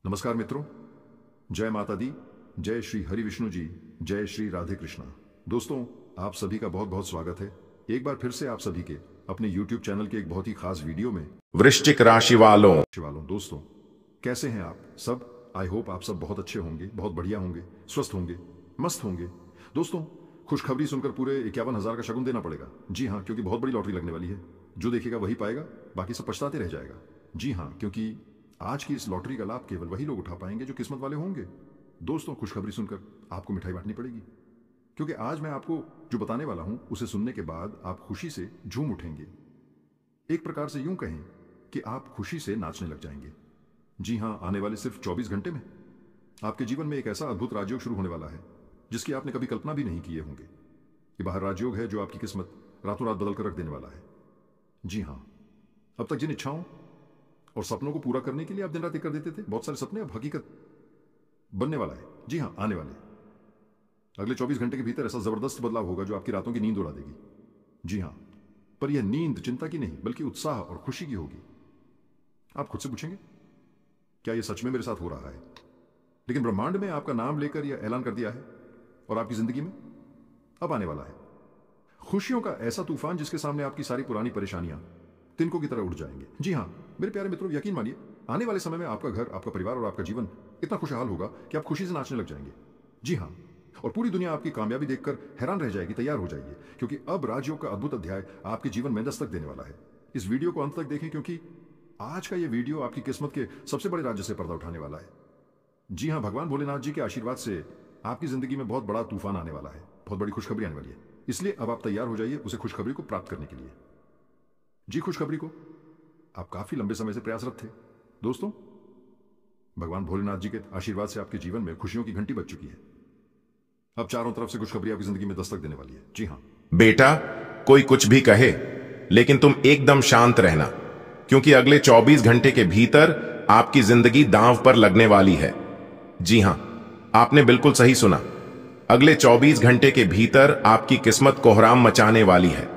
नमस्कार मित्रों, जय माता दी, जय श्री हरि विष्णु जी, जय श्री राधे कृष्णा। दोस्तों, आप सभी का बहुत बहुत स्वागत है एक बार फिर से आप सभी के अपने YouTube चैनल के एक बहुत ही खास वीडियो में। वृश्चिक राशि वालों दोस्तों, कैसे हैं आप सब? आई होप आप सब बहुत अच्छे होंगे, बहुत बढ़िया होंगे, स्वस्थ होंगे, मस्त होंगे। दोस्तों, खुशखबरी सुनकर पूरे 51,000 का शगुन देना पड़ेगा। जी हाँ, क्योंकि बहुत बड़ी लॉटरी लगने वाली है। जो देखेगा वही पाएगा, बाकी सब पछताते रह जाएगा। जी हाँ, क्योंकि आज की इस लॉटरी का लाभ केवल वही लोग उठा पाएंगे जो किस्मत वाले होंगे। दोस्तों, खुशखबरी सुनकर आपको मिठाई बांटनी पड़ेगी, क्योंकि आज मैं आपको जो बताने वाला हूं उसे सुनने के बाद आप खुशी से झूम उठेंगे। एक प्रकार से यूं कहें कि आप खुशी से नाचने लग जाएंगे। जी हां, आने वाले सिर्फ 24 घंटे में आपके जीवन में एक ऐसा अद्भुत राजयोग शुरू होने वाला है जिसकी आपने कभी कल्पना भी नहीं किए होंगे। ये बाहर राजयोग है जो आपकी किस्मत रातों रात बदल कर रख देने वाला है। जी हां, अब तक जिन इच्छाओं और सपनों को पूरा करने के लिए आप दिन रात एक कर देते थे, बहुत सारे सपने अब हकीकत बनने वाला है। जी हां, आने वाले अगले 24 घंटे के भीतर ऐसा जबरदस्त बदलाव होगा जो आपकी रातों की नींद उड़ा देगी। जी हां, पर यह नींद चिंता की नहीं बल्कि उत्साह और खुशी की होगी। आप खुद से पूछेंगे, क्या यह सच में मेरे साथ हो रहा है? लेकिन ब्रह्मांड में आपका नाम लेकर यह ऐलान कर दिया है और आपकी जिंदगी में अब आने वाला है खुशियों का ऐसा तूफान जिसके सामने आपकी सारी पुरानी परेशानियां तिनकों की तरह उड़ जाएंगे। जी हां मेरे प्यारे मित्रों, यकीन मानिए, आने वाले समय में आपका घर, आपका परिवार और आपका जीवन इतना खुशहाल होगा कि आप खुशी से नाचने लग जाएंगे। जी हां, और पूरी दुनिया आपकी कामयाबी देखकर हैरान रह जाएगी। तैयार हो जाइए, क्योंकि अब राजयोग का अद्भुत अध्याय आपके जीवन में दस्तक देने वाला है। इस वीडियो को अंत तक देखें, क्योंकि आज का यह वीडियो आपकी किस्मत के सबसे बड़े राज्य से पर्दा उठाने वाला है। जी हां, भगवान भोलेनाथ जी के आशीर्वाद से आपकी जिंदगी में बहुत बड़ा तूफान आने वाला है, बहुत बड़ी खुशखबरी आने वाली है। इसलिए अब आप तैयार हो जाइए उसे खुशखबरी को प्राप्त करने के लिए। जी, खुशखबरी को आप काफी लंबे समय से प्रयासरत थे। दोस्तों, भगवान भोलेनाथ जी के आशीर्वाद से आपके जीवन में खुशियों की घंटी बज चुकी है। अब चारों तरफ से खुशखबरी आपकी जिंदगी में दस्तक देने वाली है। जी हां बेटा, कोई कुछ भी कहे लेकिन तुम एकदम शांत रहना, क्योंकि अगले 24 घंटे के भीतर आपकी जिंदगी दांव पर लगने वाली है। जी हां, आपने बिल्कुल सही सुना। अगले 24 घंटे के भीतर आपकी किस्मत कोहराम मचाने वाली है।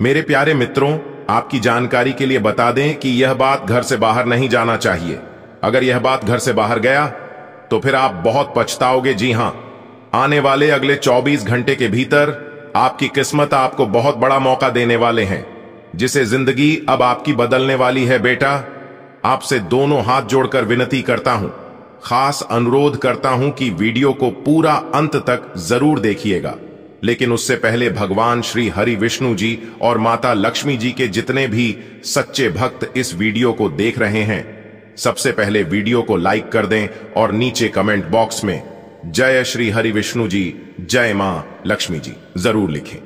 मेरे प्यारे मित्रों, आपकी जानकारी के लिए बता दें कि यह बात घर से बाहर नहीं जाना चाहिए। अगर यह बात घर से बाहर गया तो फिर आप बहुत पछताओगे। जी हां, आने वाले अगले 24 घंटे के भीतर आपकी किस्मत आपको बहुत बड़ा मौका देने वाले हैं, जिसे जिंदगी अब आपकी बदलने वाली है। बेटा, आपसे दोनों हाथ जोड़कर विनती करता हूं, खास अनुरोध करता हूं कि वीडियो को पूरा अंत तक जरूर देखिएगा। लेकिन उससे पहले भगवान श्री हरि विष्णु जी और माता लक्ष्मी जी के जितने भी सच्चे भक्त इस वीडियो को देख रहे हैं, सबसे पहले वीडियो को लाइक कर दें और नीचे कमेंट बॉक्स में जय श्री हरि विष्णु जी, जय मां लक्ष्मी जी जरूर लिखें।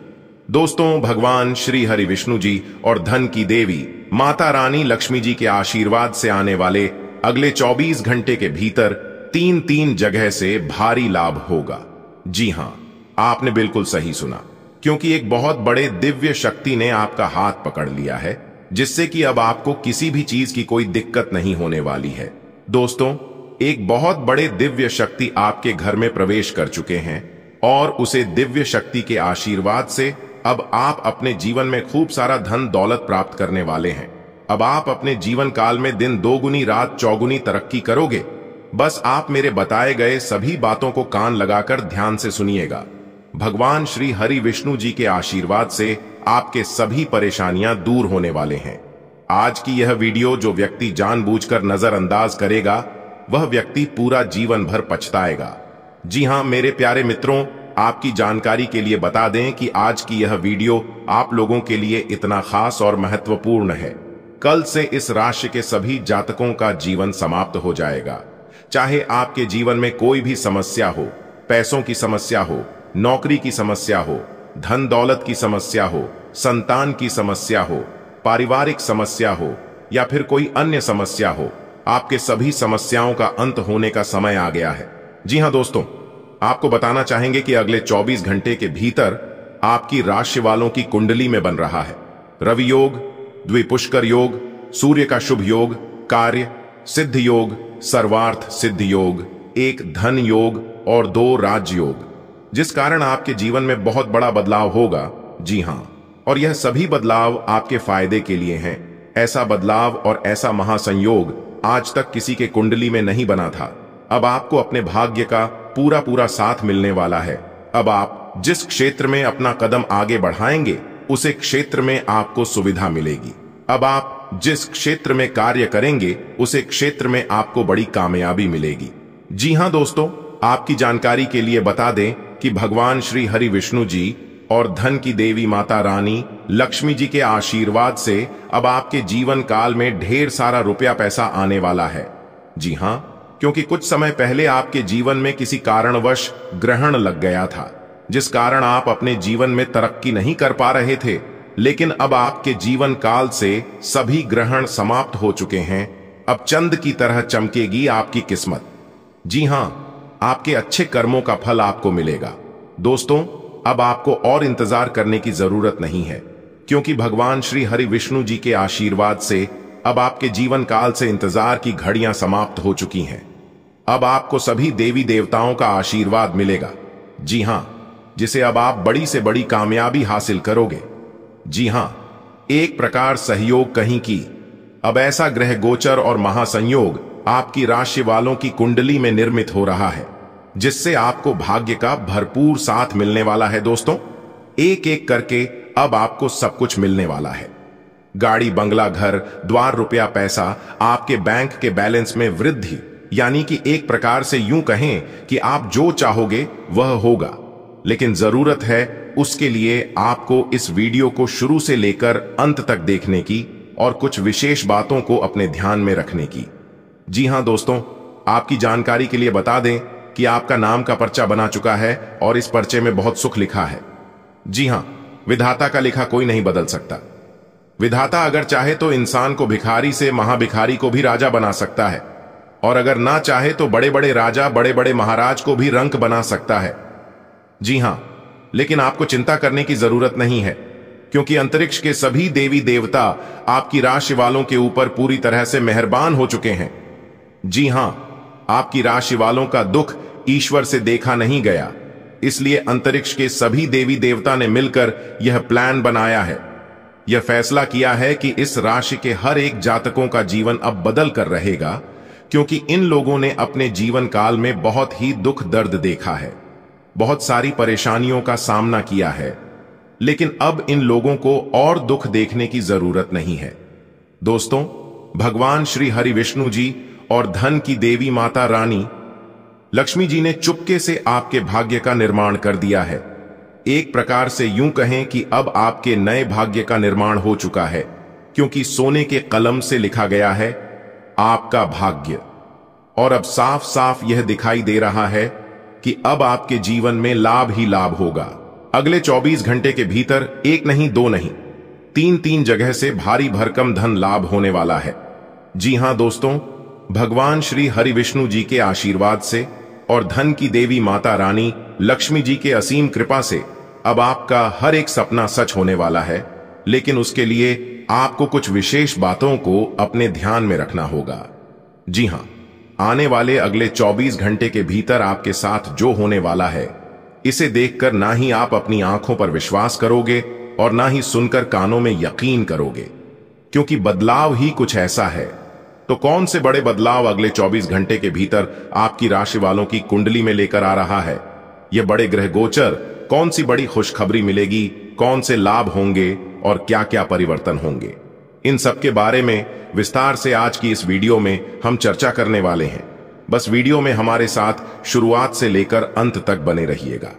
दोस्तों, भगवान श्री हरि विष्णु जी और धन की देवी माता रानी लक्ष्मी जी के आशीर्वाद से आने वाले अगले 24 घंटे के भीतर 3 जगह से भारी लाभ होगा। जी हां, आपने बिल्कुल सही सुना, क्योंकि एक बहुत बड़े दिव्य शक्ति ने आपका हाथ पकड़ लिया है, जिससे कि अब आपको किसी भी चीज की कोई दिक्कत नहीं होने वाली है। दोस्तों, एक बहुत बड़े दिव्य शक्ति आपके घर में प्रवेश कर चुके हैं और उसे दिव्य शक्ति के आशीर्वाद से अब आप अपने जीवन में खूब सारा धन दौलत प्राप्त करने वाले हैं। अब आप अपने जीवन काल में दिन दोगुनी रात चौगुनी तरक्की करोगे। बस आप मेरे बताए गए सभी बातों को कान लगाकर ध्यान से सुनिएगा। भगवान श्री हरि विष्णु जी के आशीर्वाद से आपके सभी परेशानियां दूर होने वाले हैं। आज की यह वीडियो जो व्यक्ति जानबूझकर नजरअंदाज करेगा, वह व्यक्ति पूरा जीवन भर पछताएगा। जी हां मेरे प्यारे मित्रों, आपकी जानकारी के लिए बता दें कि आज की यह वीडियो आप लोगों के लिए इतना खास और महत्वपूर्ण है। कल से इस राशि के सभी जातकों का जीवन समाप्त हो जाएगा। चाहे आपके जीवन में कोई भी समस्या हो, पैसों की समस्या हो, नौकरी की समस्या हो, धन दौलत की समस्या हो, संतान की समस्या हो, पारिवारिक समस्या हो या फिर कोई अन्य समस्या हो, आपके सभी समस्याओं का अंत होने का समय आ गया है। जी हां दोस्तों, आपको बताना चाहेंगे कि अगले 24 घंटे के भीतर आपकी राशि वालों की कुंडली में बन रहा है रवि योग, द्विपुष्कर योग, सूर्य का शुभ योग, कार्य सिद्ध योग, सर्वार्थ सिद्ध योग, एक धन योग और 2 राज योग, जिस कारण आपके जीवन में बहुत बड़ा बदलाव होगा। जी हां, और यह सभी बदलाव आपके फायदे के लिए हैं। ऐसा बदलाव और ऐसा महासंयोग आज तक किसी के कुंडली में नहीं बना था, अब आपको अपने भाग्य का पूरा पूरा साथ मिलने वाला है। अब आप जिस क्षेत्र में अपना कदम आगे बढ़ाएंगे उसे क्षेत्र में आपको सुविधा मिलेगी। अब आप जिस क्षेत्र में कार्य करेंगे उसे क्षेत्र में आपको बड़ी कामयाबी मिलेगी। जी हां दोस्तों, आपकी जानकारी के लिए बता दें कि भगवान श्री हरि विष्णु जी और धन की देवी माता रानी लक्ष्मी जी के आशीर्वाद से अब आपके जीवन काल में ढेर सारा रुपया पैसा आने वाला है। जी हां, क्योंकि कुछ समय पहले आपके जीवन में किसी कारणवश ग्रहण लग गया था, जिस कारण आप अपने जीवन में तरक्की नहीं कर पा रहे थे। लेकिन अब आपके जीवन काल से सभी ग्रहण समाप्त हो चुके हैं। अब चंद की तरह चमकेगी आपकी किस्मत। जी हां, आपके अच्छे कर्मों का फल आपको मिलेगा। दोस्तों, अब आपको और इंतजार करने की जरूरत नहीं है, क्योंकि भगवान श्री हरि विष्णु जी के आशीर्वाद से अब आपके जीवन काल से इंतजार की घड़ियां समाप्त हो चुकी हैं। अब आपको सभी देवी देवताओं का आशीर्वाद मिलेगा। जी हां, जिसे अब आप बड़ी से बड़ी कामयाबी हासिल करोगे। जी हां, एक प्रकार सहयोग कहीं की। अब ऐसा ग्रह गोचर और महासंयोग आपकी राशि वालों की कुंडली में निर्मित हो रहा है, जिससे आपको भाग्य का भरपूर साथ मिलने वाला है। दोस्तों, एक एक करके अब आपको सब कुछ मिलने वाला है। गाड़ी, बंगला, घर द्वार, रुपया, पैसा, आपके बैंक के बैलेंस में वृद्धि, यानी कि एक प्रकार से यूं कहें कि आप जो चाहोगे वह होगा। लेकिन जरूरत है उसके लिए आपको इस वीडियो को शुरू से लेकर अंत तक देखने की और कुछ विशेष बातों को अपने ध्यान में रखने की। जी हां दोस्तों, आपकी जानकारी के लिए बता दें कि आपका नाम का पर्चा बना चुका है और इस पर्चे में बहुत सुख लिखा है। जी हां, विधाता का लिखा कोई नहीं बदल सकता। विधाता अगर चाहे तो इंसान को भिखारी से महाभिखारी को भी राजा बना सकता है, और अगर ना चाहे तो बड़े बड़े राजा, बड़े बड़े महाराज को भी रंक बना सकता है। जी हां, लेकिन आपको चिंता करने की जरूरत नहीं है, क्योंकि अंतरिक्ष के सभी देवी देवता आपकी राशि वालों के ऊपर पूरी तरह से मेहरबान हो चुके हैं। जी हां, आपकी राशि वालों का दुख ईश्वर से देखा नहीं गया, इसलिए अंतरिक्ष के सभी देवी देवता ने मिलकर यह प्लान बनाया है। यह फैसला किया है कि इस राशि के हर एक जातकों का जीवन अब बदल कर रहेगा, क्योंकि इन लोगों ने अपने जीवन काल में बहुत ही दुख दर्द देखा है, बहुत सारी परेशानियों का सामना किया है। लेकिन अब इन लोगों को और दुख देखने की जरूरत नहीं है। दोस्तों, भगवान श्री हरि विष्णु जी और धन की देवी माता रानी लक्ष्मी जी ने चुपके से आपके भाग्य का निर्माण कर दिया है। एक प्रकार से यूं कहें कि अब आपके नए भाग्य का निर्माण हो चुका है, क्योंकि सोने के कलम से लिखा गया है आपका भाग्य। और अब साफ साफ यह दिखाई दे रहा है कि अब आपके जीवन में लाभ ही लाभ होगा। अगले 24 घंटे के भीतर एक नहीं, दो नहीं, तीन जगह से भारी भरकम धन लाभ होने वाला है। जी हां दोस्तों, भगवान श्री हरि विष्णु जी के आशीर्वाद से और धन की देवी माता रानी लक्ष्मी जी के असीम कृपा से अब आपका हर एक सपना सच होने वाला है। लेकिन उसके लिए आपको कुछ विशेष बातों को अपने ध्यान में रखना होगा। जी हां, आने वाले अगले 24 घंटे के भीतर आपके साथ जो होने वाला है, इसे देखकर ना ही आप अपनी आंखों पर विश्वास करोगे और ना ही सुनकर कानों में यकीन करोगे, क्योंकि बदलाव ही कुछ ऐसा है। तो कौन से बड़े बदलाव अगले 24 घंटे के भीतर आपकी राशि वालों की कुंडली में लेकर आ रहा है? यह बड़े ग्रह गोचर कौन सी बड़ी खुशखबरी मिलेगी, कौन से लाभ होंगे और क्या क्या परिवर्तन होंगे, इन सब के बारे में विस्तार से आज की इस वीडियो में हम चर्चा करने वाले हैं। बस वीडियो में हमारे साथ शुरुआत से लेकर अंत तक बने रहिएगा।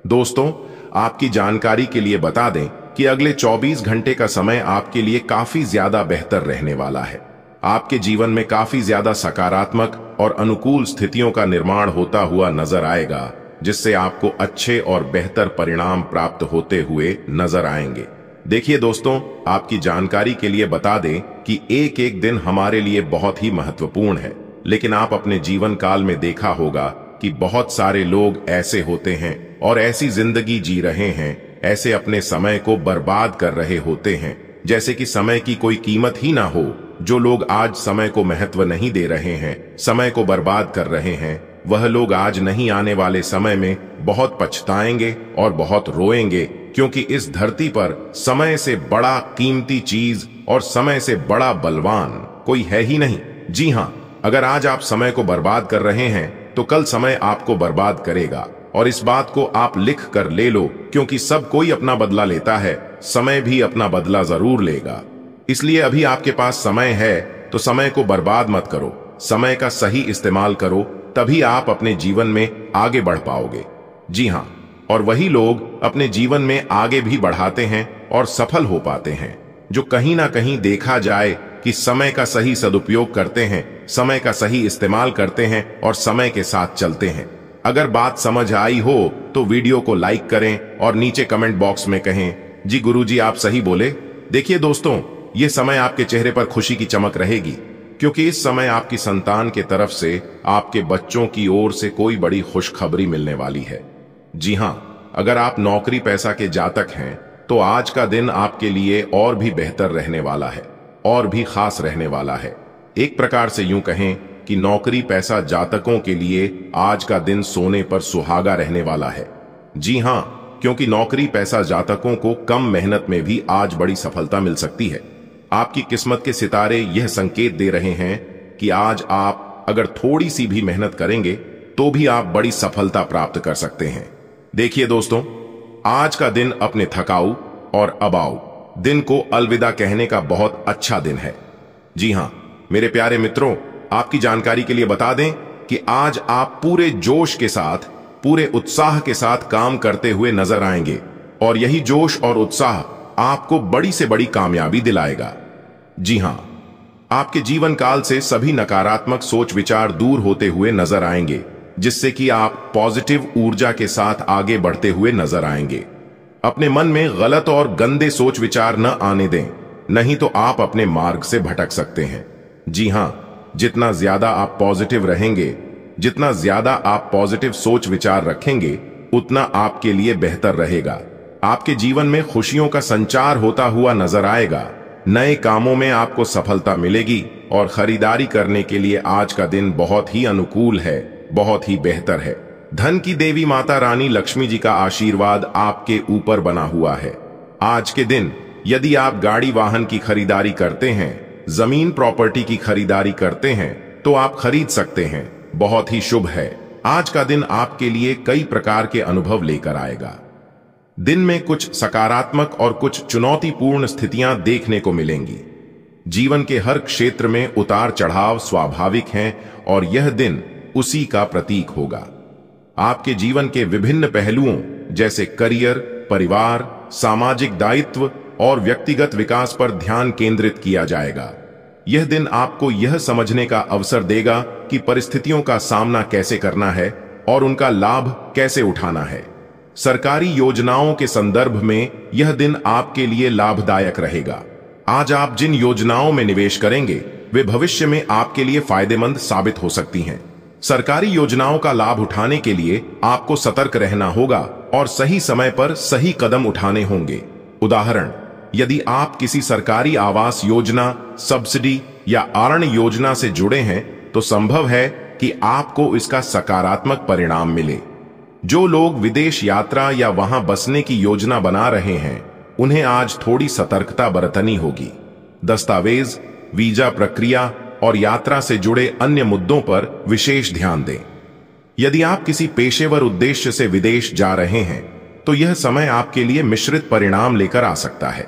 दोस्तों, आपकी जानकारी के लिए बता दें कि अगले 24 घंटे का समय आपके लिए काफी ज्यादा बेहतर रहने वाला है। आपके जीवन में काफी ज्यादा सकारात्मक और अनुकूल स्थितियों का निर्माण होता हुआ नजर आएगा, जिससे आपको अच्छे और बेहतर परिणाम प्राप्त होते हुए नजर आएंगे। देखिए दोस्तों, आपकी जानकारी के लिए बता दें कि एक एक दिन हमारे लिए बहुत ही महत्वपूर्ण है, लेकिन आप अपने जीवन काल में देखा होगा कि बहुत सारे लोग ऐसे होते हैं और ऐसी जिंदगी जी रहे हैं, ऐसे अपने समय को बर्बाद कर रहे होते हैं जैसे कि समय की कोई कीमत ही ना हो। जो लोग आज समय को महत्व नहीं दे रहे हैं, समय को बर्बाद कर रहे हैं, वह लोग आज नहीं आने वाले समय में बहुत पछताएंगे और बहुत रोएंगे, क्योंकि इस धरती पर समय से बड़ा कीमती चीज और समय से बड़ा बलवान कोई है ही नहीं। जी हां, अगर आज आप समय को बर्बाद कर रहे हैं तो कल समय आपको बर्बाद करेगा। और इस बात को आप लिख कर ले लो, क्योंकि सब कोई अपना बदला लेता है, समय भी अपना बदला जरूर लेगा। इसलिए अभी आपके पास समय है तो समय को बर्बाद मत करो, समय का सही इस्तेमाल करो, तभी आप अपने जीवन में आगे बढ़ पाओगे। जी हां, और वही लोग अपने जीवन में आगे भी बढ़ाते हैं और सफल हो पाते हैं जो कहीं ना कहीं देखा जाए कि समय का सही सदुपयोग करते हैं, समय का सही इस्तेमाल करते हैं और समय के साथ चलते हैं। अगर बात समझ आई हो तो वीडियो को लाइक करें और नीचे कमेंट बॉक्स में कहें, जी गुरुजी आप सही बोले। देखिए दोस्तों, ये समय आपके चेहरे पर खुशी की चमक रहेगी, क्योंकि इस समय आपकी संतान के तरफ से आपके बच्चों की ओर से कोई बड़ी खुशखबरी मिलने वाली है। जी हां, अगर आप नौकरी पैसा के जातक हैं तो आज का दिन आपके लिए और भी बेहतर रहने वाला है, और भी खास रहने वाला है। एक प्रकार से यूं कहें कि नौकरी पैसा जातकों के लिए आज का दिन सोने पर सुहागा रहने वाला है। जी हां, क्योंकि नौकरी पैसा जातकों को कम मेहनत में भी आज बड़ी सफलता मिल सकती है। आपकी किस्मत के सितारे यह संकेत दे रहे हैं कि आज आप अगर थोड़ी सी भी मेहनत करेंगे तो भी आप बड़ी सफलता प्राप्त कर सकते हैं। देखिए दोस्तों, आज का दिन अपने थकाऊ और अबाऊ दिन को अलविदा कहने का बहुत अच्छा दिन है। जी हां मेरे प्यारे मित्रों, आपकी जानकारी के लिए बता दें कि आज आप पूरे जोश के साथ, पूरे उत्साह के साथ काम करते हुए नजर आएंगे, और यही जोश और उत्साह आपको बड़ी से बड़ी कामयाबी दिलाएगा। जी हां, आपके जीवन काल से सभी नकारात्मक सोच विचार दूर होते हुए नजर आएंगे, जिससे कि आप पॉजिटिव ऊर्जा के साथ आगे बढ़ते हुए नजर आएंगे। अपने मन में गलत और गंदे सोच विचार न आने दें, नहीं तो आप अपने मार्ग से भटक सकते हैं। जी हां, जितना ज्यादा आप पॉजिटिव रहेंगे, जितना ज्यादा आप पॉजिटिव सोच विचार रखेंगे, उतना आपके लिए बेहतर रहेगा। आपके जीवन में खुशियों का संचार होता हुआ नजर आएगा, नए कामों में आपको सफलता मिलेगी, और खरीदारी करने के लिए आज का दिन बहुत ही अनुकूल है, बहुत ही बेहतर है। धन की देवी माता रानी लक्ष्मी जी का आशीर्वाद आपके ऊपर बना हुआ है। आज के दिन यदि आप गाड़ी वाहन की खरीदारी करते हैं, जमीन प्रॉपर्टी की खरीदारी करते हैं, तो आप खरीद सकते हैं। बहुत ही शुभ है। आज का दिन आपके लिए कई प्रकार के अनुभव लेकर आएगा। दिन में कुछ सकारात्मक और कुछ चुनौतीपूर्ण स्थितियां देखने को मिलेंगी। जीवन के हर क्षेत्र में उतार चढ़ाव स्वाभाविक हैं, और यह दिन उसी का प्रतीक होगा। आपके जीवन के विभिन्न पहलुओं जैसे करियर, परिवार, सामाजिक दायित्व और व्यक्तिगत विकास पर ध्यान केंद्रित किया जाएगा। यह दिन आपको यह समझने का अवसर देगा कि परिस्थितियों का सामना कैसे करना है और उनका लाभ कैसे उठाना है। सरकारी योजनाओं के संदर्भ में यह दिन आपके लिए लाभदायक रहेगा। आज आप जिन योजनाओं में निवेश करेंगे वे भविष्य में आपके लिए फायदेमंद साबित हो सकती हैं। सरकारी योजनाओं का लाभ उठाने के लिए आपको सतर्क रहना होगा और सही समय पर सही कदम उठाने होंगे। उदाहरण, यदि आप किसी सरकारी आवास योजना, सब्सिडी या अरण्य योजना से जुड़े हैं तो संभव है कि आपको इसका सकारात्मक परिणाम मिले। जो लोग विदेश यात्रा या वहां बसने की योजना बना रहे हैं, उन्हें आज थोड़ी सतर्कता बरतनी होगी। दस्तावेज, वीजा प्रक्रिया और यात्रा से जुड़े अन्य मुद्दों पर विशेष ध्यान दें। यदि आप किसी पेशेवर उद्देश्य से विदेश जा रहे हैं तो यह समय आपके लिए मिश्रित परिणाम लेकर आ सकता है।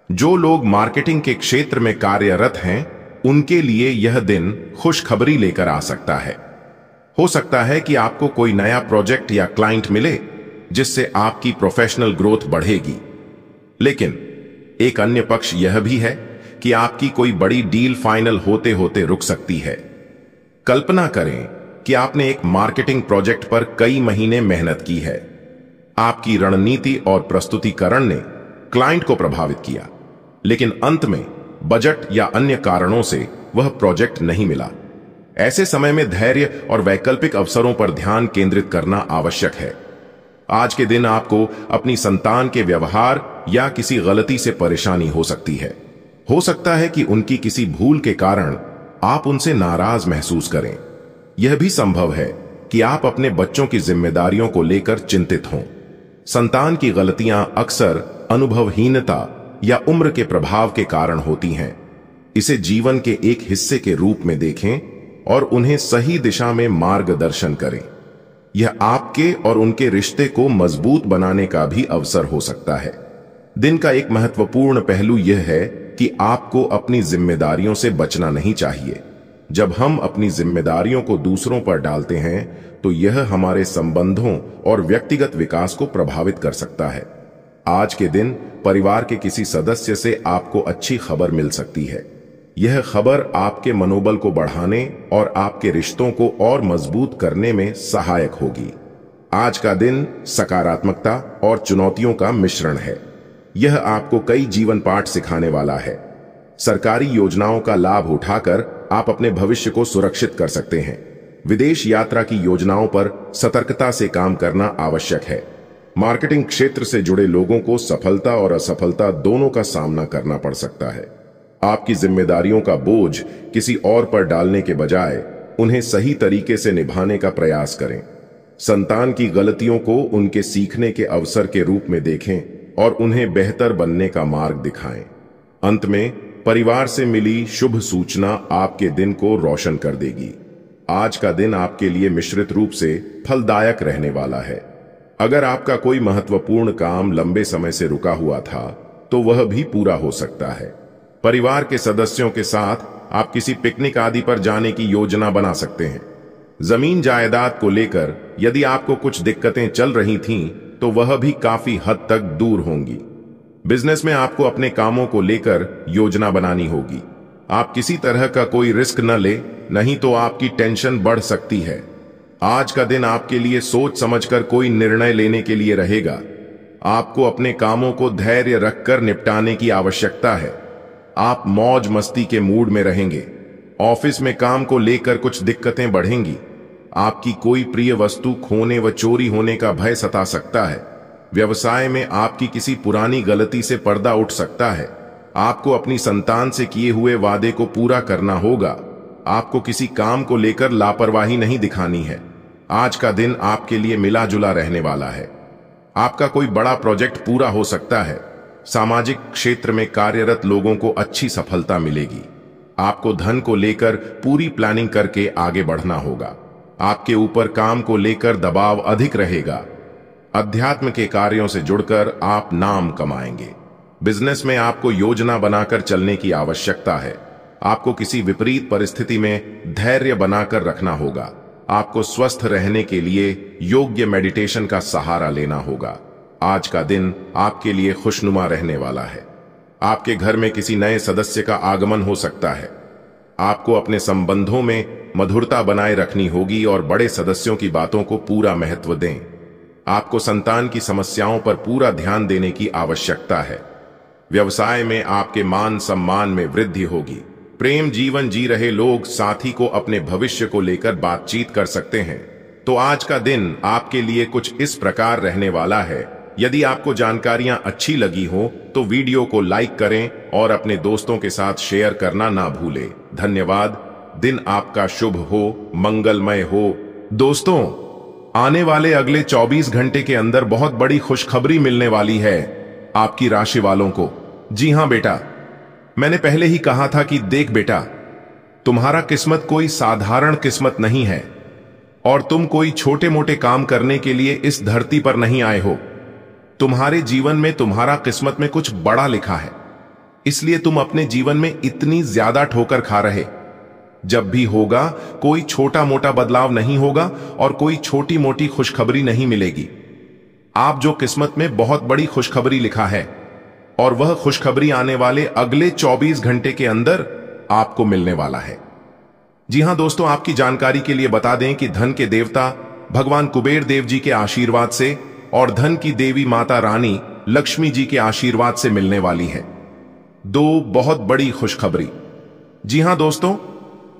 जो लोग मार्केटिंग के क्षेत्र में कार्यरत हैं, उनके लिए यह दिन खुशखबरी लेकर आ सकता है। हो सकता है कि आपको कोई नया प्रोजेक्ट या क्लाइंट मिले जिससे आपकी प्रोफेशनल ग्रोथ बढ़ेगी। लेकिन एक अन्य पक्ष यह भी है कि आपकी कोई बड़ी डील फाइनल होते होते रुक सकती है। कल्पना करें कि आपने एक मार्केटिंग प्रोजेक्ट पर कई महीने मेहनत की है। आपकी रणनीति और प्रस्तुतिकरण ने क्लाइंट को प्रभावित किया, लेकिन अंत में बजट या अन्य कारणों से वह प्रोजेक्ट नहीं मिला। ऐसे समय में धैर्य और वैकल्पिक अवसरों पर ध्यान केंद्रित करना आवश्यक है। आज के दिन आपको अपनी संतान के व्यवहार या किसी गलती से परेशानी हो सकती है। हो सकता है कि उनकी किसी भूल के कारण आप उनसे नाराज महसूस करें। यह भी संभव है कि आप अपने बच्चों की जिम्मेदारियों को लेकर चिंतित हों। संतान की गलतियां अक्सर अनुभवहीनता या उम्र के प्रभाव के कारण होती हैं। इसे जीवन के एक हिस्से के रूप में देखें और उन्हें सही दिशा में मार्गदर्शन करें। यह आपके और उनके रिश्ते को मजबूत बनाने का भी अवसर हो सकता है। दिन का एक महत्वपूर्ण पहलू यह है कि आपको अपनी जिम्मेदारियों से बचना नहीं चाहिए। जब हम अपनी जिम्मेदारियों को दूसरों पर डालते हैं तो यह हमारे संबंधों और व्यक्तिगत विकास को प्रभावित कर सकता है। आज के दिन परिवार के किसी सदस्य से आपको अच्छी खबर मिल सकती है। यह खबर आपके मनोबल को बढ़ाने और आपके रिश्तों को और मजबूत करने में सहायक होगी। आज का दिन सकारात्मकता और चुनौतियों का मिश्रण है। यह आपको कई जीवन पाठ सिखाने वाला है। सरकारी योजनाओं का लाभ उठाकर आप अपने भविष्य को सुरक्षित कर सकते हैं। विदेश यात्रा की योजनाओं पर सतर्कता से काम करना आवश्यक है। मार्केटिंग क्षेत्र से जुड़े लोगों को सफलता और असफलता दोनों का सामना करना पड़ सकता है। आपकी जिम्मेदारियों का बोझ किसी और पर डालने के बजाय उन्हें सही तरीके से निभाने का प्रयास करें। संतान की गलतियों को उनके सीखने के अवसर के रूप में देखें और उन्हें बेहतर बनने का मार्ग दिखाएं। अंत में परिवार से मिली शुभ सूचना आपके दिन को रोशन कर देगी। आज का दिन आपके लिए मिश्रित रूप से फलदायक रहने वाला है। अगर आपका कोई महत्वपूर्ण काम लंबे समय से रुका हुआ था तो वह भी पूरा हो सकता है। परिवार के सदस्यों के साथ आप किसी पिकनिक आदि पर जाने की योजना बना सकते हैं। जमीन जायदाद को लेकर यदि आपको कुछ दिक्कतें चल रही थीं तो वह भी काफी हद तक दूर होंगी। बिजनेस में आपको अपने कामों को लेकर योजना बनानी होगी। आप किसी तरह का कोई रिस्क न ले, नहीं तो आपकी टेंशन बढ़ सकती है। आज का दिन आपके लिए सोच समझकर कोई निर्णय लेने के लिए रहेगा। आपको अपने कामों को धैर्य रखकर निपटाने की आवश्यकता है। आप मौज मस्ती के मूड में रहेंगे। ऑफिस में काम को लेकर कुछ दिक्कतें बढ़ेंगी। आपकी कोई प्रिय वस्तु खोने व चोरी होने का भय सता सकता है। व्यवसाय में आपकी किसी पुरानी गलती से पर्दा उठ सकता है। आपको अपनी संतान से किए हुए वादे को पूरा करना होगा। आपको किसी काम को लेकर लापरवाही नहीं दिखानी है। आज का दिन आपके लिए मिला जुला रहने वाला है। आपका कोई बड़ा प्रोजेक्ट पूरा हो सकता है। सामाजिक क्षेत्र में कार्यरत लोगों को अच्छी सफलता मिलेगी। आपको धन को लेकर पूरी प्लानिंग करके आगे बढ़ना होगा। आपके ऊपर काम को लेकर दबाव अधिक रहेगा। अध्यात्म के कार्यों से जुड़कर आप नाम कमाएंगे। बिजनेस में आपको योजना बनाकर चलने की आवश्यकता है। आपको किसी विपरीत परिस्थिति में धैर्य बनाकर रखना होगा। आपको स्वस्थ रहने के लिए योग्य मेडिटेशन का सहारा लेना होगा। आज का दिन आपके लिए खुशनुमा रहने वाला है। आपके घर में किसी नए सदस्य का आगमन हो सकता है। आपको अपने संबंधों में मधुरता बनाए रखनी होगी और बड़े सदस्यों की बातों को पूरा महत्व दें। आपको संतान की समस्याओं पर पूरा ध्यान देने की आवश्यकता है। व्यवसाय में आपके मान सम्मान में वृद्धि होगी। प्रेम जीवन जी रहे लोग साथी को अपने भविष्य को लेकर बातचीत कर सकते हैं। तो आज का दिन आपके लिए कुछ इस प्रकार रहने वाला है। यदि आपको जानकारियां अच्छी लगी हो तो वीडियो को लाइक करें और अपने दोस्तों के साथ शेयर करना ना भूलें। धन्यवाद। दिन आपका शुभ हो, मंगलमय हो। दोस्तों, आने वाले अगले 24 घंटे के अंदर बहुत बड़ी खुशखबरी मिलने वाली है आपकी राशि वालों को। जी हां बेटा, मैंने पहले ही कहा था कि देख बेटा, तुम्हारा किस्मत कोई साधारण किस्मत नहीं है और तुम कोई छोटे मोटे काम करने के लिए इस धरती पर नहीं आए हो। तुम्हारे जीवन में तुम्हारा किस्मत में कुछ बड़ा लिखा है, इसलिए तुम अपने जीवन में इतनी ज्यादा ठोकर खा रहे। जब भी होगा कोई छोटा मोटा बदलाव नहीं होगा और कोई छोटी मोटी खुशखबरी नहीं मिलेगी। आप जो किस्मत में बहुत बड़ी खुशखबरी लिखा है और वह खुशखबरी आने वाले अगले 24 घंटे के अंदर आपको मिलने वाला है। जी हां दोस्तों, आपकी जानकारी के लिए बता दें कि धन के देवता भगवान कुबेर देव जी के आशीर्वाद से और धन की देवी माता रानी लक्ष्मी जी के आशीर्वाद से मिलने वाली है दो बहुत बड़ी खुशखबरी। जी हां दोस्तों,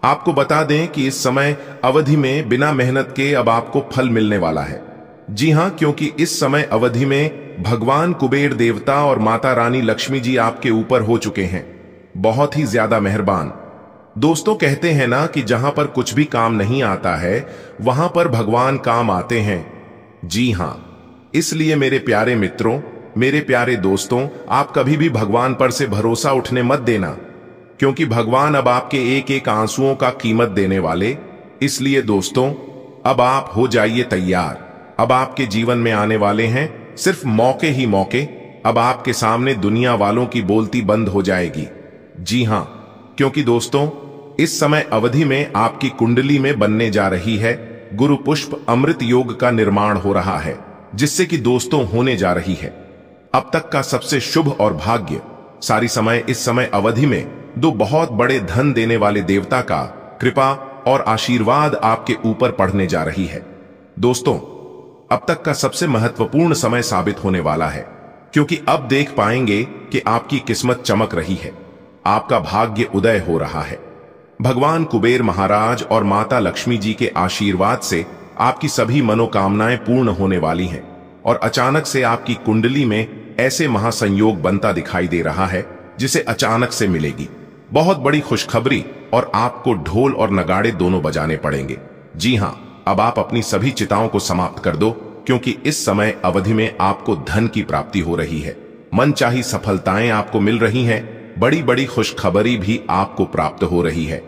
आपको बता दें कि इस समय अवधि में बिना मेहनत के अब आपको फल मिलने वाला है। जी हां, क्योंकि इस समय अवधि में भगवान कुबेर देवता और माता रानी लक्ष्मी जी आपके ऊपर हो चुके हैं, बहुत ही ज्यादा मेहरबान। दोस्तों, कहते हैं ना कि जहां पर कुछ भी काम नहीं आता है वहां पर भगवान काम आते हैं। जी हां, इसलिए मेरे प्यारे मित्रों, मेरे प्यारे दोस्तों, आप कभी भी भगवान पर से भरोसा उठने मत देना, क्योंकि भगवान अब आपके एक एक आंसुओं का कीमत देने वाले। इसलिए दोस्तों, अब आप हो जाइए तैयार। अब आपके जीवन में आने वाले हैं सिर्फ मौके ही मौके। अब आपके सामने दुनिया वालों की बोलती बंद हो जाएगी। जी हां, क्योंकि दोस्तों, इस समय अवधि में आपकी कुंडली में बनने जा रही है गुरु पुष्प अमृत योग का निर्माण हो रहा है, जिससे कि दोस्तों होने जा रही है अब तक का सबसे शुभ और भाग्य सारी समय। इस समय अवधि में दो बहुत बड़े धन देने वाले देवता का कृपा और आशीर्वाद आपके ऊपर पड़ने जा रही है। दोस्तों, अब तक का सबसे महत्वपूर्ण समय साबित होने वाला है, क्योंकि अब देख पाएंगे कि आपकी किस्मत चमक रही है, आपका भाग्य उदय हो रहा है। भगवान कुबेर महाराज और माता लक्ष्मी जी के आशीर्वाद से आपकी सभी मनोकामनाएं पूर्ण होने वाली हैं और अचानक से आपकी कुंडली में ऐसे महासंयोग बनता दिखाई दे रहा है जिसे अचानक से मिलेगी बहुत बड़ी खुशखबरी और आपको ढोल और नगाड़े दोनों बजाने पड़ेंगे। जी हां, अब आप अपनी सभी चिताओं को समाप्त कर दो, क्योंकि इस समय अवधि में आपको धन की प्राप्ति हो रही है, मनचाही सफलताएं आपको मिल रही हैं, बड़ी बड़ी खुशखबरी भी आपको प्राप्त हो रही है।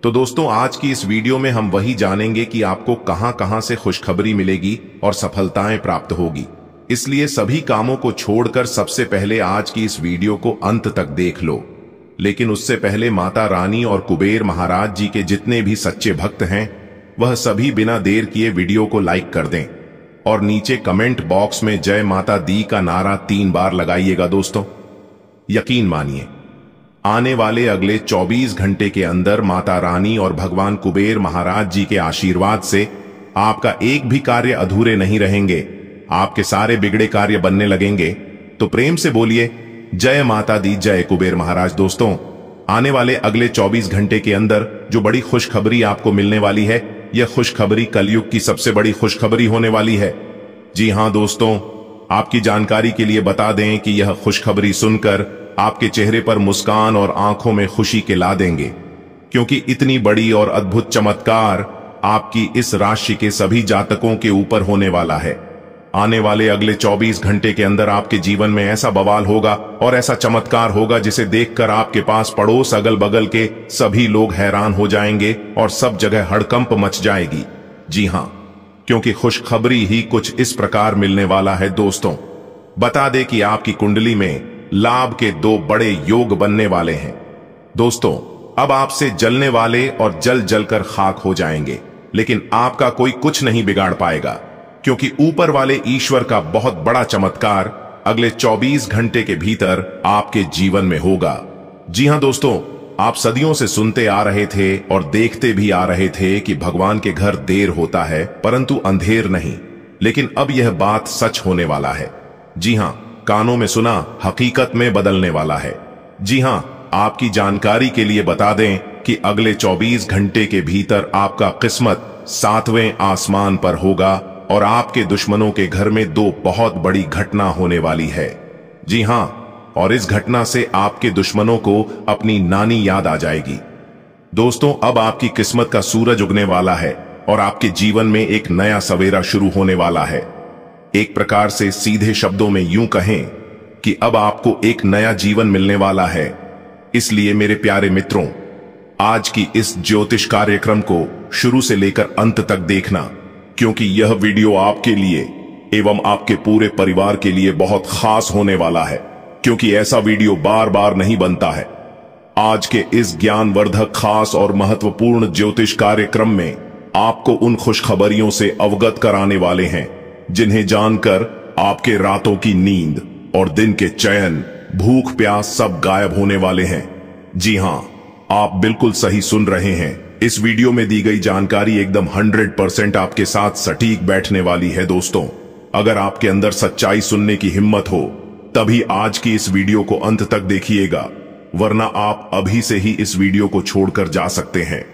तो दोस्तों, आज की इस वीडियो में हम वही जानेंगे कि आपको कहां कहां से खुशखबरी मिलेगी और सफलताएं प्राप्त होगी। इसलिए सभी कामों को छोड़कर सबसे पहले आज की इस वीडियो को अंत तक देख लो। लेकिन उससे पहले माता रानी और कुबेर महाराज जी के जितने भी सच्चे भक्त हैं, वह सभी बिना देर किए वीडियो को लाइक कर दें और नीचे कमेंट बॉक्स में जय माता दी का नारा 3 बार लगाइएगा। दोस्तों, यकीन मानिए, आने वाले अगले 24 घंटे के अंदर माता रानी और भगवान कुबेर महाराज जी के आशीर्वाद से आपका एक भी कार्य अधूरे नहीं रहेंगे, आपके सारे बिगड़े कार्य बनने लगेंगे। तो प्रेम से बोलिए जय माता दी, जय कुबेर महाराज। दोस्तों, आने वाले अगले 24 घंटे के अंदर जो बड़ी खुशखबरी आपको मिलने वाली है, यह खुशखबरी कलयुग की सबसे बड़ी खुशखबरी होने वाली है। जी हां दोस्तों, आपकी जानकारी के लिए बता दें कि यह खुशखबरी सुनकर आपके चेहरे पर मुस्कान और आंखों में खुशी के ला देंगे, क्योंकि इतनी बड़ी और अद्भुत चमत्कार आपकी इस राशि के सभी जातकों के ऊपर होने वाला है। आने वाले अगले 24 घंटे के अंदर आपके जीवन में ऐसा बवाल होगा और ऐसा चमत्कार होगा जिसे देखकर आपके पास पड़ोस अगल बगल के सभी लोग हैरान हो जाएंगे और सब जगह हड़कंप मच जाएगी। जी हां, क्योंकि खुशखबरी ही कुछ इस प्रकार मिलने वाला है। दोस्तों, बता दें कि आपकी कुंडली में लाभ के 2 बड़े योग बनने वाले हैं। दोस्तों, अब आपसे जलने वाले और जल जलकर खाक हो जाएंगे, लेकिन आपका कोई कुछ नहीं बिगाड़ पाएगा, क्योंकि ऊपर वाले ईश्वर का बहुत बड़ा चमत्कार अगले 24 घंटे के भीतर आपके जीवन में होगा। जी हां दोस्तों, आप सदियों से सुनते आ रहे थे और देखते भी आ रहे थे कि भगवान के घर देर होता है परंतु अंधेर नहीं, लेकिन अब यह बात सच होने वाला है। जी हां, कानों में सुना हकीकत में बदलने वाला है। जी हां, आपकी जानकारी के लिए बता दें कि अगले 24 घंटे के भीतर आपका किस्मत 7वें आसमान पर होगा और आपके दुश्मनों के घर में 2 बहुत बड़ी घटना होने वाली है। जी हां, और इस घटना से आपके दुश्मनों को अपनी नानी याद आ जाएगी। दोस्तों, अब आपकी किस्मत का सूरज उगने वाला है और आपके जीवन में एक नया सवेरा शुरू होने वाला है। एक प्रकार से सीधे शब्दों में यूं कहें कि अब आपको एक नया जीवन मिलने वाला है। इसलिए मेरे प्यारे मित्रों, आज की इस ज्योतिष कार्यक्रम को शुरू से लेकर अंत तक देखना, क्योंकि यह वीडियो आपके लिए एवं आपके पूरे परिवार के लिए बहुत खास होने वाला है, क्योंकि ऐसा वीडियो बार बार नहीं बनता है। आज के इस ज्ञानवर्धक, खास और महत्वपूर्ण ज्योतिष कार्यक्रम में आपको उन खुशखबरियों से अवगत कराने वाले हैं जिन्हें जानकर आपके रातों की नींद और दिन के चैन, भूख प्यास सब गायब होने वाले हैं। जी हां, आप बिल्कुल सही सुन रहे हैं। इस वीडियो में दी गई जानकारी एकदम 100% आपके साथ सटीक बैठने वाली है। दोस्तों, अगर आपके अंदर सच्चाई सुनने की हिम्मत हो तभी आज की इस वीडियो को अंत तक देखिएगा, वरना आप अभी से ही इस वीडियो को छोड़कर जा सकते हैं,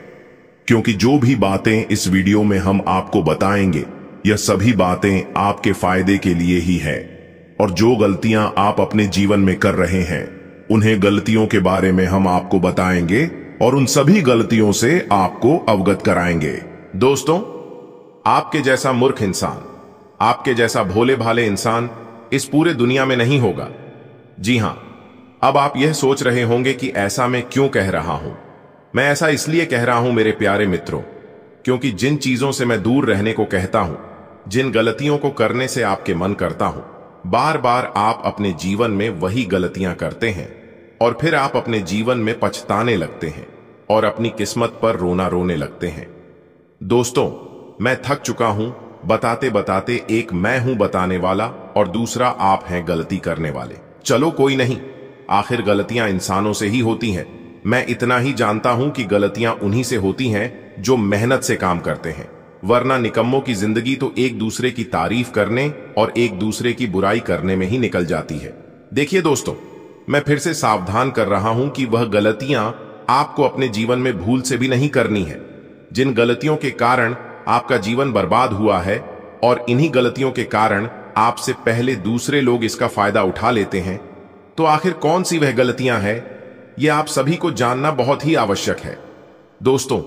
क्योंकि जो भी बातें इस वीडियो में हम आपको बताएंगे, यह सभी बातें आपके फायदे के लिए ही है। और जो गलतियां आप अपने जीवन में कर रहे हैं, उन्हें गलतियों के बारे में हम आपको बताएंगे और उन सभी गलतियों से आपको अवगत कराएंगे। दोस्तों, आपके जैसा मूर्ख इंसान, आपके जैसा भोले भाले इंसान इस पूरे दुनिया में नहीं होगा। जी हां, अब आप यह सोच रहे होंगे कि ऐसा मैं क्यों कह रहा हूं। मैं ऐसा इसलिए कह रहा हूं मेरे प्यारे मित्रों, क्योंकि जिन चीजों से मैं दूर रहने को कहता हूं, जिन गलतियों को करने से आपके मन करता हूं, बार बार आप अपने जीवन में वही गलतियां करते हैं और फिर आप अपने जीवन में पछताने लगते हैं और अपनी किस्मत पर रोना रोने लगते हैं। दोस्तों, मैं थक चुका हूं बताते बताते, एक मैं हूं बताने वाला और दूसरा आप हैं गलती करने वाले। चलो कोई नहीं, आखिर गलतियां इंसानों से ही होती हैं। मैं इतना ही जानता हूं कि गलतियां उन्हीं से होती हैं जो मेहनत से काम करते हैं, वरना निकम्मों की जिंदगी तो एक दूसरे की तारीफ करने और एक दूसरे की बुराई करने में ही निकल जाती है। देखिए दोस्तों, मैं फिर से सावधान कर रहा हूं कि वह गलतियां आपको अपने जीवन में भूल से भी नहीं करनी है। जिन गलतियों के कारण आपका जीवन बर्बाद हुआ है और इन्हीं गलतियों के कारण आपसे पहले दूसरे लोग इसका फायदा उठा लेते हैं, तो आखिर कौन सी वह गलतियां हैं, यह आप सभी को जानना बहुत ही आवश्यक है। दोस्तों,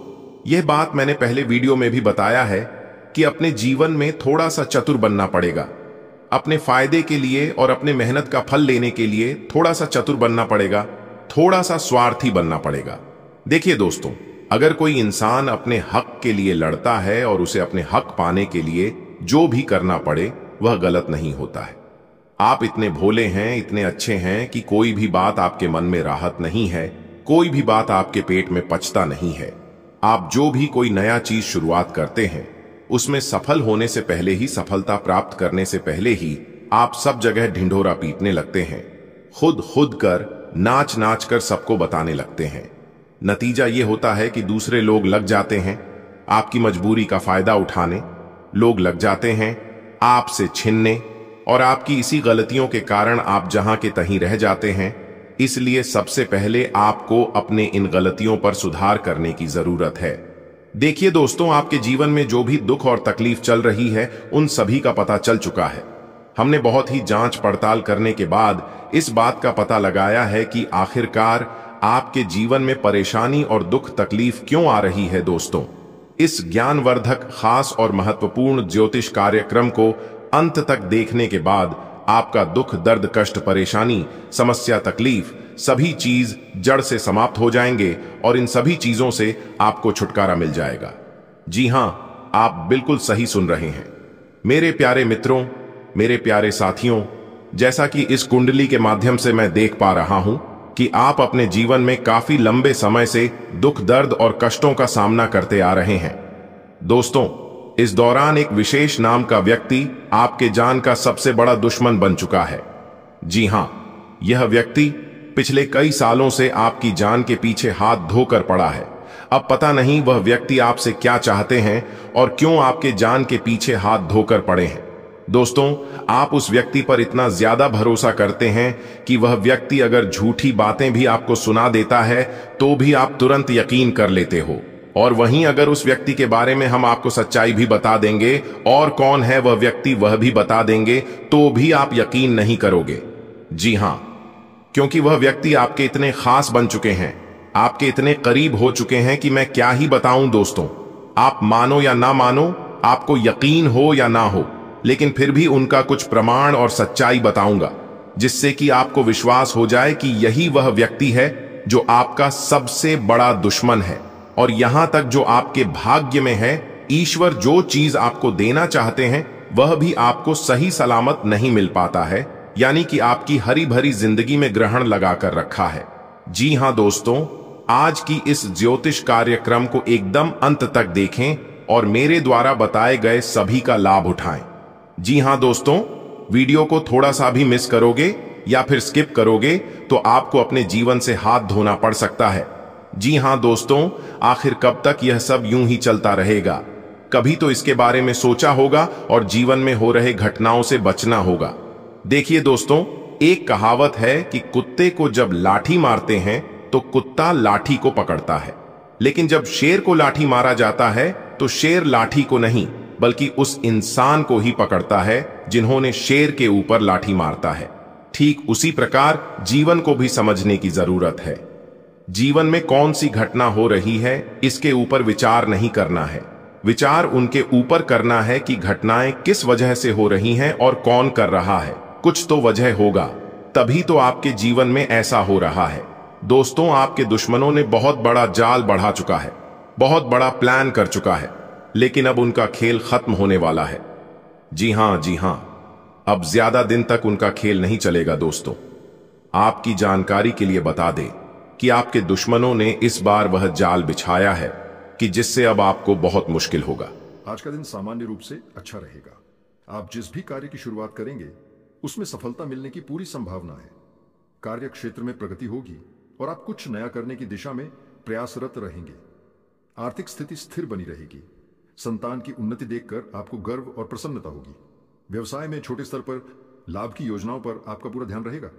यह बात मैंने पहले वीडियो में भी बताया है कि अपने जीवन में थोड़ा सा चतुर बनना पड़ेगा। अपने फायदे के लिए और अपने मेहनत का फल लेने के लिए थोड़ा सा चतुर बनना पड़ेगा, थोड़ा सा स्वार्थी बनना पड़ेगा। देखिए दोस्तों, अगर कोई इंसान अपने हक के लिए लड़ता है और उसे अपने हक पाने के लिए जो भी करना पड़े वह गलत नहीं होता है। आप इतने भोले हैं, इतने अच्छे हैं कि कोई भी बात आपके मन में राहत नहीं है, कोई भी बात आपके पेट में पचता नहीं है। आप जो भी कोई नया चीज शुरुआत करते हैं, उसमें सफल होने से पहले ही, सफलता प्राप्त करने से पहले ही आप सब जगह ढिंढोरा पीटने लगते हैं, खुद कर नाच नाच कर सबको बताने लगते हैं। नतीजा ये होता है कि दूसरे लोग लग जाते हैं आपकी मजबूरी का फायदा उठाने, लोग लग जाते हैं आपसे छीनने, और आपकी इसी गलतियों के कारण आप जहां के तहीं रह जाते हैं। इसलिए सबसे पहले आपको अपने इन गलतियों पर सुधार करने की जरूरत है। देखिए दोस्तों, आपके जीवन में जो भी दुख और तकलीफ चल रही है, उन सभी का पता चल चुका है। हमने बहुत ही जांच पड़ताल करने के बाद इस बात का पता लगाया है कि आखिरकार आपके जीवन में परेशानी और दुख तकलीफ क्यों आ रही है। दोस्तों, इस ज्ञानवर्धक, खास और महत्वपूर्ण ज्योतिष कार्यक्रम को अंत तक देखने के बाद आपका दुख, दर्द, कष्ट, परेशानी, समस्या, तकलीफ सभी चीज जड़ से समाप्त हो जाएंगे और इन सभी चीजों से आपको छुटकारा मिल जाएगा। जी हां, आप बिल्कुल सही सुन रहे हैं मेरे प्यारे मित्रों, मेरे प्यारे साथियों। जैसा कि इस कुंडली के माध्यम से मैं देख पा रहा हूं कि आप अपने जीवन में काफी लंबे समय से दुख, दर्द और कष्टों का सामना करते आ रहे हैं। दोस्तों, इस दौरान एक विशेष नाम का व्यक्ति आपके जान का सबसे बड़ा दुश्मन बन चुका है। जी हां, यह व्यक्ति पिछले कई सालों से आपकी जान के पीछे हाथ धोकर पड़ा है। अब पता नहीं वह व्यक्ति आपसे क्या चाहते हैं और क्यों आपके जान के पीछे हाथ धोकर पड़े हैं। दोस्तों, आप उस व्यक्ति पर इतना ज्यादा भरोसा करते हैं कि वह व्यक्ति अगर झूठी बातें भी आपको सुना देता है तो भी आप तुरंत यकीन कर लेते हो, और वहीं अगर उस व्यक्ति के बारे में हम आपको सच्चाई भी बता देंगे और कौन है वह व्यक्ति वह भी बता देंगे तो भी आप यकीन नहीं करोगे। जी हां, क्योंकि वह व्यक्ति आपके इतने खास बन चुके हैं, आपके इतने करीब हो चुके हैं कि मैं क्या ही बताऊं। दोस्तों, आप मानो या ना मानो, आपको यकीन हो या ना हो, लेकिन फिर भी उनका कुछ प्रमाण और सच्चाई बताऊंगा जिससे कि आपको विश्वास हो जाए कि यही वह व्यक्ति है जो आपका सबसे बड़ा दुश्मन है। और यहां तक जो आपके भाग्य में है, ईश्वर जो चीज आपको देना चाहते हैं वह भी आपको सही सलामत नहीं मिल पाता है, यानी कि आपकी हरी भरी जिंदगी में ग्रहण लगाकर रखा है। जी हां दोस्तों, आज की इस ज्योतिष कार्यक्रम को एकदम अंत तक देखें और मेरे द्वारा बताए गए सभी का लाभ उठाएं। जी हां दोस्तों, वीडियो को थोड़ा सा भी मिस करोगे या फिर स्किप करोगे तो आपको अपने जीवन से हाथ धोना पड़ सकता है। जी हां दोस्तों, आखिर कब तक यह सब यूं ही चलता रहेगा? कभी तो इसके बारे में सोचा होगा और जीवन में हो रहे घटनाओं से बचना होगा। देखिए दोस्तों, एक कहावत है कि कुत्ते को जब लाठी मारते हैं तो कुत्ता लाठी को पकड़ता है, लेकिन जब शेर को लाठी मारा जाता है तो शेर लाठी को नहीं बल्कि उस इंसान को ही पकड़ता है जिन्होंने शेर के ऊपर लाठी मारता है। ठीक उसी प्रकार जीवन को भी समझने की जरूरत है। जीवन में कौन सी घटना हो रही है इसके ऊपर विचार नहीं करना है, विचार उनके ऊपर करना है कि घटनाएं किस वजह से हो रही हैं और कौन कर रहा है। कुछ तो वजह होगा, तभी तो आपके जीवन में ऐसा हो रहा है। दोस्तों, आपके दुश्मनों ने बहुत बड़ा जाल बढ़ा चुका है, बहुत बड़ा प्लान कर चुका है, लेकिन अब उनका खेल खत्म होने वाला है। जी हां, जी हां, अब ज्यादा दिन तक उनका खेल नहीं चलेगा। दोस्तों, आपकी जानकारी के लिए बता दें कि आपके दुश्मनों ने इस बार वह जाल बिछाया है कि जिससे अब आपको बहुत मुश्किल होगा। आज का दिन सामान्य रूप से अच्छा रहेगा। आप जिस भी कार्य की शुरुआत करेंगे उसमें सफलता मिलने की पूरी संभावना है। कार्य क्षेत्र में प्रगति होगी और आप कुछ नया करने की दिशा में प्रयासरत रहेंगे। आर्थिक स्थिति स्थिर बनी रहेगी। संतान की उन्नति देखकर आपको गर्व और प्रसन्नता होगी। व्यवसाय में छोटे स्तर पर लाभ की योजनाओं पर आपका पूरा ध्यान रहेगा।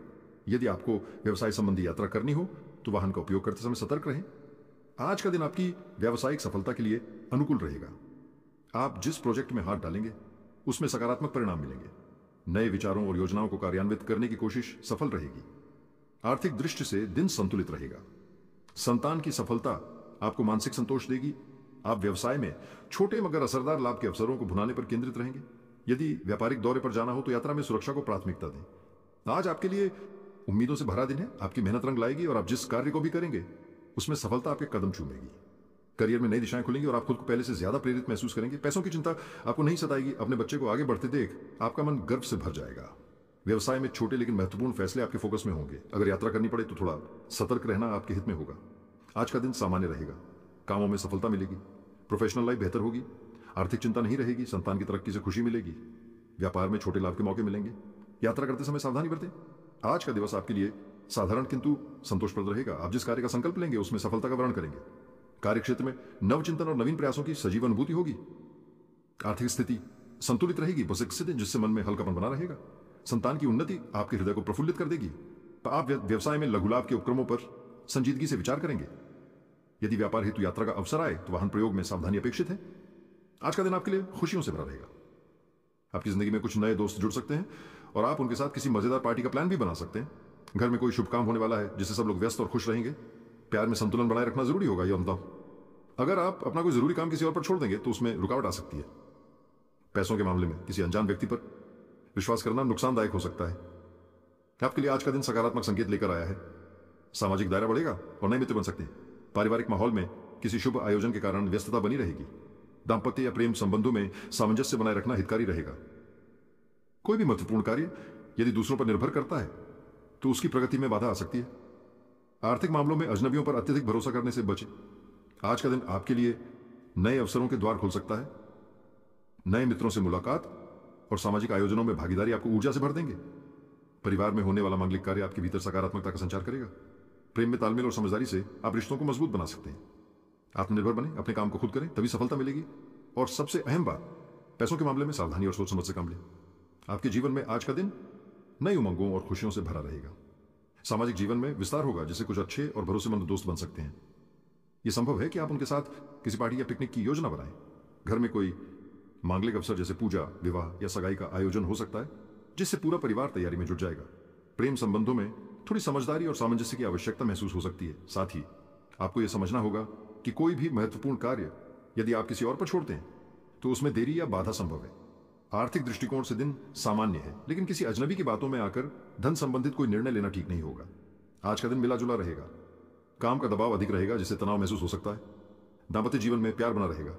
यदि आपको व्यवसाय संबंधी यात्रा करनी हो तो वाहन का उपयोग करते समय सतर्क रहें। आज का दिन आपकी व्यावसायिक सफलता के लिए अनुकूल रहेगा। आप जिस प्रोजेक्ट में हाथ डालेंगे उसमें सकारात्मक परिणाम मिलेंगे। नए विचारों और योजनाओं को कार्यान्वित करने की कोशिश सफल रहेगी। आर्थिक दृष्टि से दिन संतुलित रहेगा। संतान की सफलता आपको मानसिक संतोष देगी। आप व्यवसाय में छोटे मगर असरदार लाभ के अवसरों को भुनाने पर केंद्रित रहेंगे। यदि व्यापारिक दौरे पर जाना हो तो यात्रा में सुरक्षा को प्राथमिकता दें। आज आपके लिए उम्मीदों से भरा दिन है। आपकी मेहनत रंग लाएगी और आप जिस कार्य को भी करेंगे उसमें सफलता आपके कदम चूमेगी। करियर में नई दिशाएं खुलेंगी और आप खुद को पहले से ज्यादा प्रेरित महसूस करेंगे। पैसों की चिंता आपको नहीं सताएगी। अपने बच्चे को आगे बढ़ते देख आपका मन गर्व से भर जाएगा। व्यवसाय में छोटे लेकिन महत्वपूर्ण फैसले आपके फोकस में होंगे। अगर यात्रा करनी पड़े तो थोड़ा सतर्क रहना आपके हित में होगा। आज का दिन सामान्य रहेगा। कामों में सफलता मिलेगी। प्रोफेशनल लाइफ बेहतर होगी। आर्थिक चिंता नहीं रहेगी। संतान की तरक्की से खुशी मिलेगी। व्यापार में छोटे लाभ के मौके मिलेंगे। यात्रा करते समय सावधानी बरतें। आज का दिवस आपके लिए साधारण किंतु संतोषप्रद रहेगा। आप जिस कार्य का संकल्प लेंगे उसमें सफलता का वर्ण करेंगे। कार्य क्षेत्र में नवचिंतन और नवीन प्रयासों की सजीव अनुभूति होगी। आर्थिक स्थिति संतुलित रहेगी, बस एक स्थिति जिससे मन में हल्कापन बना रहेगा। संतान की उन्नति आपके हृदय को प्रफुल्लित कर देगी। आप व्यवसाय में लघु लाभ के उपक्रमों पर संजीदगी से विचार करेंगे। यदि व्यापार हेतु यात्रा का अवसर आए तो वाहन प्रयोग में सावधानी अपेक्षित है। आज का दिन आपके लिए खुशियों से भरा रहेगा। आपकी जिंदगी में कुछ नए दोस्त जुड़ सकते हैं और आप उनके साथ किसी मजेदार पार्टी का प्लान भी बना सकते हैं। घर में कोई शुभ काम होने वाला है जिससे सब लोग व्यस्त और खुश रहेंगे। प्यार में संतुलन बनाए रखना जरूरी होगा। यह बताओ, अगर आप अपना कोई जरूरी काम किसी और पर छोड़ देंगे तो उसमें रुकावट आ सकती है। पैसों के मामले में किसी अनजान व्यक्ति पर विश्वास करना नुकसानदायक हो सकता है। आपके लिए आज का दिन सकारात्मक संकेत लेकर आया है। सामाजिक दायरा बढ़ेगा और नए मित्र बन सकते हैं। पारिवारिक माहौल में किसी शुभ आयोजन के कारण व्यस्तता बनी रहेगी। दाम्पत्य या प्रेम संबंधों में सामंजस्य बनाए रखना हितकारी रहेगा। कोई भी महत्वपूर्ण कार्य यदि दूसरों पर निर्भर करता है तो उसकी प्रगति में बाधा आ सकती है। आर्थिक मामलों में अजनबियों पर अत्यधिक भरोसा करने से बचें। आज का दिन आपके लिए नए अवसरों के द्वार खोल सकता है। नए मित्रों से मुलाकात और सामाजिक आयोजनों में भागीदारी आपको ऊर्जा से भर देंगे। परिवार में होने वाला मांगलिक कार्य आपके भीतर सकारात्मकता का संचार करेगा। प्रेम में तालमेल और समझदारी से आप रिश्तों को मजबूत बना सकते हैं। आत्मनिर्भर बने, अपने काम को खुद करें, तभी सफलता मिलेगी। और सबसे अहम बात, पैसों के मामले में सावधानी और सोच समझ से काम लें। आपके जीवन में आज का दिन नई उमंगों और खुशियों से भरा रहेगा। सामाजिक जीवन में विस्तार होगा जिससे कुछ अच्छे और भरोसेमंद दोस्त बन सकते हैं। यह संभव है कि आप उनके साथ किसी पार्टी या पिकनिक की योजना बनाएं। घर में कोई मांगलिक अवसर जैसे पूजा, विवाह या सगाई का आयोजन हो सकता है जिससे पूरा परिवार तैयारी में जुट जाएगा। प्रेम संबंधों में थोड़ी समझदारी और सामंजस्य की आवश्यकता महसूस हो सकती है। साथ ही आपको यह समझना होगा कि कोई भी महत्वपूर्ण कार्य यदि आप किसी और पर छोड़ते हैं तो उसमें देरी या बाधा संभव है। आर्थिक दृष्टिकोण से दिन सामान्य है, लेकिन किसी अजनबी की बातों में आकर धन संबंधित कोई निर्णय लेना ठीक नहीं होगा। आज का दिन मिला जुला रहेगा। काम का दबाव अधिक रहेगा जिससे तनाव महसूस हो सकता है। दाम्पत्य जीवन में प्यार बना रहेगा।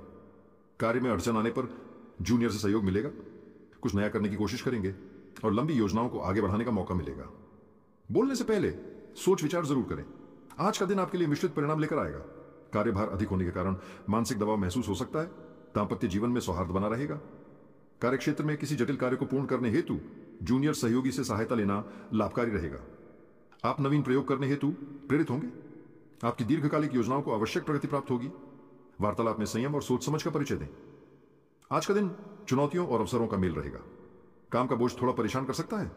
कार्य में अड़चन आने पर जूनियर से सहयोग मिलेगा। कुछ नया करने की कोशिश करेंगे और लंबी योजनाओं को आगे बढ़ाने का मौका मिलेगा। बोलने से पहले सोच विचार जरूर करें। आज का दिन आपके लिए मिश्रित परिणाम लेकर आएगा। कार्यभार अधिक होने के कारण मानसिक दबाव महसूस हो सकता है। दाम्पत्य जीवन में सौहार्द बना रहेगा। कार्यक्षेत्र में किसी जटिल कार्य को पूर्ण करने हेतु जूनियर सहयोगी से सहायता लेना लाभकारी रहेगा। आप नवीन प्रयोग करने हेतु प्रेरित होंगे। आपकी दीर्घकालिक योजनाओं को आवश्यक प्रगति प्राप्त होगी। वार्तालाप में संयम और सोच समझ का परिचय दें। आज का दिन चुनौतियों और अवसरों का मेल रहेगा। काम का बोझ थोड़ा परेशान कर सकता है,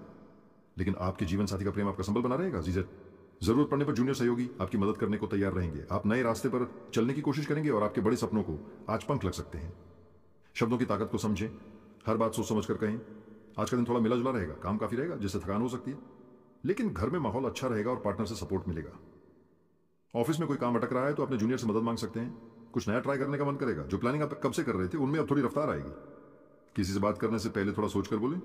लेकिन आपके जीवन साथी का प्रेम आपका संबल बना रहेगा। जरूरत पड़ने पर जूनियर सहयोगी आपकी मदद करने को तैयार रहेंगे। आप नए रास्ते पर चलने की कोशिश करेंगे और आपके बड़े सपनों को आज पंख लग सकते हैं। शब्दों की ताकत को समझें। हर बात सोच समझ कर कहें। आज का दिन थोड़ा मिला जुला रहेगा। काम काफी रहेगा जिससे थकान हो सकती है, लेकिन घर में माहौल अच्छा रहेगा और पार्टनर से सपोर्ट मिलेगा। ऑफिस में कोई काम अटक रहा है तो अपने जूनियर से मदद मांग सकते हैं। कुछ नया ट्राई करने का मन करेगा। जो प्लानिंग आप कब से कर रहे थे उनमें अब थोड़ी रफ्तार आएगी। किसी से बात करने से पहले थोड़ा सोचकर बोलें